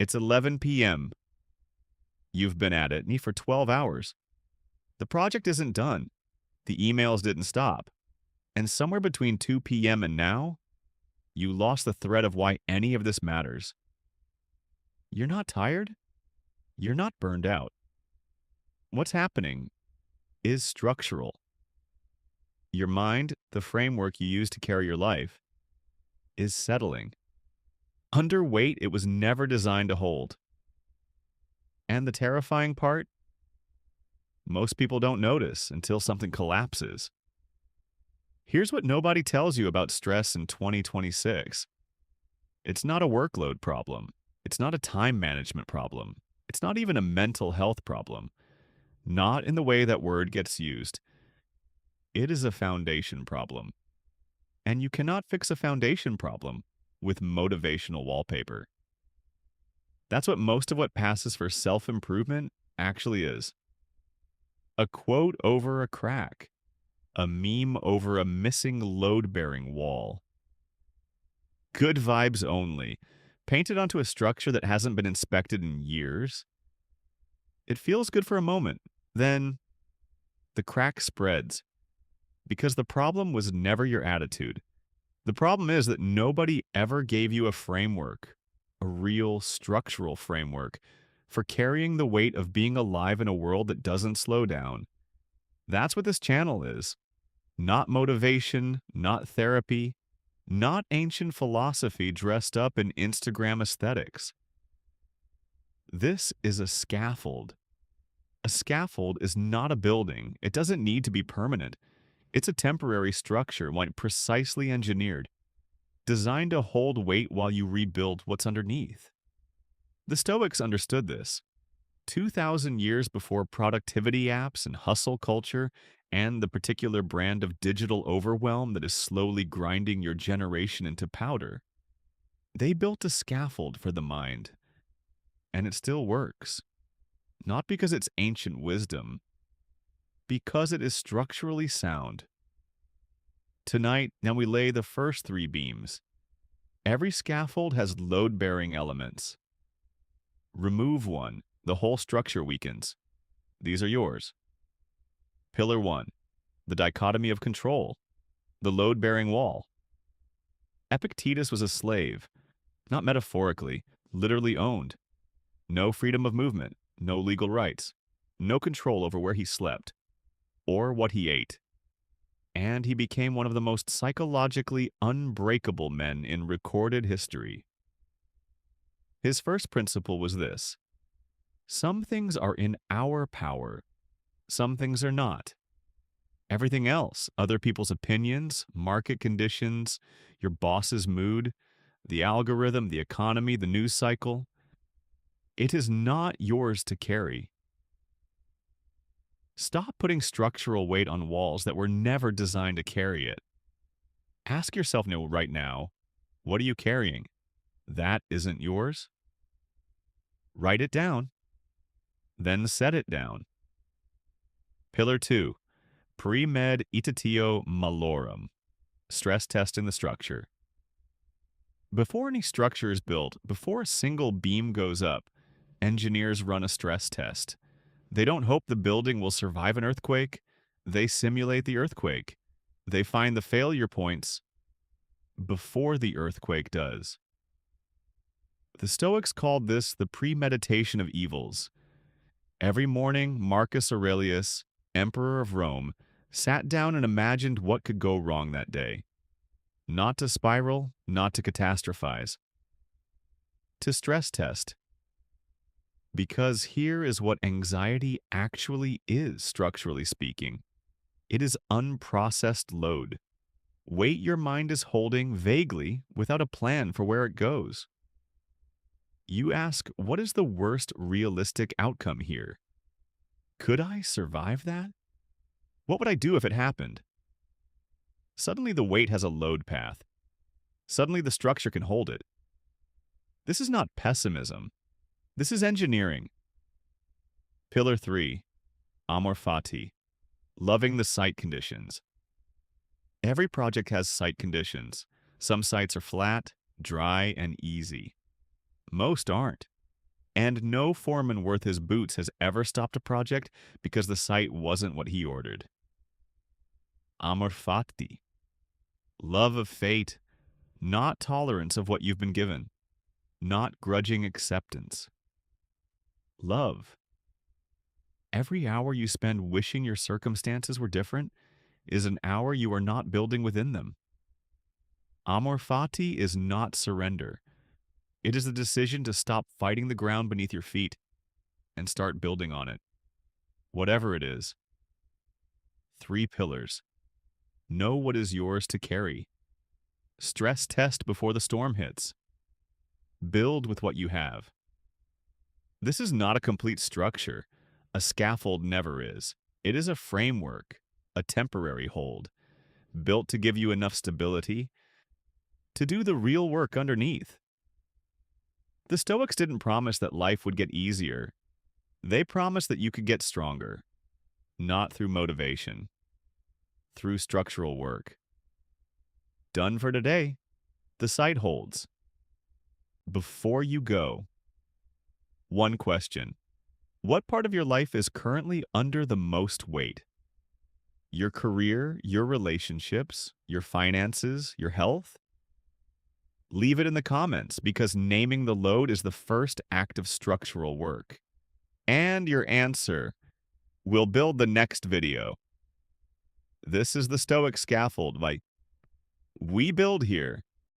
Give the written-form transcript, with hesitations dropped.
It's 11 p.m. You've been at it for 12 hours. The project isn't done. The emails didn't stop. And somewhere between 2 p.m. and now, you lost the thread of why any of this matters. You're not tired. You're not burned out. What's happening is structural. Your mind, the framework you use to carry your life, is settling. Under weight it was never designed to hold. And the terrifying part? Most people don't notice until something collapses. Here's what nobody tells you about stress in 2026. It's not a workload problem. It's not a time management problem. It's not even a mental health problem. Not in the way that word gets used. It is a foundation problem. And you cannot fix a foundation problem with motivational wallpaper. That's what passes for self-improvement actually is. A quote over a crack. A meme over a missing load-bearing wall. Good vibes only, painted onto a structure that hasn't been inspected in years. It feels good for a moment, then the crack spreads. Because the problem was never your attitude. The problem is that nobody ever gave you a framework, a real structural framework, for carrying the weight of being alive in a world that doesn't slow down. That's what this channel is. Not motivation, not therapy, not ancient philosophy dressed up in Instagram aesthetics. This is a scaffold. A scaffold is not a building. It doesn't need to be permanent. It's a temporary structure, precisely engineered, designed to hold weight while you rebuild what's underneath. The Stoics understood this. 2,000 years before productivity apps and hustle culture and the particular brand of digital overwhelm that is slowly grinding your generation into powder, they built a scaffold for the mind. And it still works. Not because it's ancient wisdom, because it is structurally sound. Tonight, now we lay the first 3 beams. Every scaffold has load-bearing elements. Remove one, the whole structure weakens. These are yours. Pillar 1, the dichotomy of control, the load-bearing wall. Epictetus was a slave, not metaphorically, literally owned. No freedom of movement, no legal rights, no control over where he slept or what he ate. And he became one of the most psychologically unbreakable men in recorded history. His first principle was this: some things are in our power, some things are not. Everything else, other people's opinions, market conditions, your boss's mood, the algorithm, the economy, the news cycle, it is not yours to carry. Stop putting structural weight on walls that were never designed to carry it. Ask yourself right now, what are you carrying? That isn't yours? Write it down. Then set it down. Pillar 2, Premeditatio Malorum, stress testing the structure. Before any structure is built, before a single beam goes up, engineers run a stress test. They don't hope the building will survive an earthquake. They simulate the earthquake. They find the failure points before the earthquake does. The Stoics called this the premeditation of evils. Every morning, Marcus Aurelius, Emperor of Rome, sat down and imagined what could go wrong that day. Not to spiral, not to catastrophize. To stress test. Because here is what anxiety actually is, structurally speaking. It is unprocessed load. Weight your mind is holding vaguely without a plan for where it goes. You ask, what is the worst realistic outcome here? Could I survive that? What would I do if it happened? Suddenly the weight has a load path. Suddenly the structure can hold it. This is not pessimism. This is engineering. Pillar 3, Amor Fati, loving the site conditions. Every project has site conditions. Some sites are flat, dry, and easy. Most aren't. And no foreman worth his boots has ever stopped a project because the site wasn't what he ordered. Amor Fati. Love of fate, not tolerance of what you've been given, not grudging acceptance. Love. Every hour you spend wishing your circumstances were different is an hour you are not building within them. Amor Fati is not surrender. It is the decision to stop fighting the ground beneath your feet and start building on it. Whatever it is. 3 pillars. Know what is yours to carry. Stress test before the storm hits. Build with what you have. This is not a complete structure. A scaffold never is. It is a framework, a temporary hold, built to give you enough stability to do the real work underneath. The Stoics didn't promise that life would get easier. They promised that you could get stronger, not through motivation, through structural work. Done for today. The site holds. Before you go, one question. What part of your life is currently under the most weight? Your career, your relationships, your finances, your health? Leave it in the comments because naming the load is the first act of structural work. And your answer will build the next video. This is the Stoic Scaffold. We build here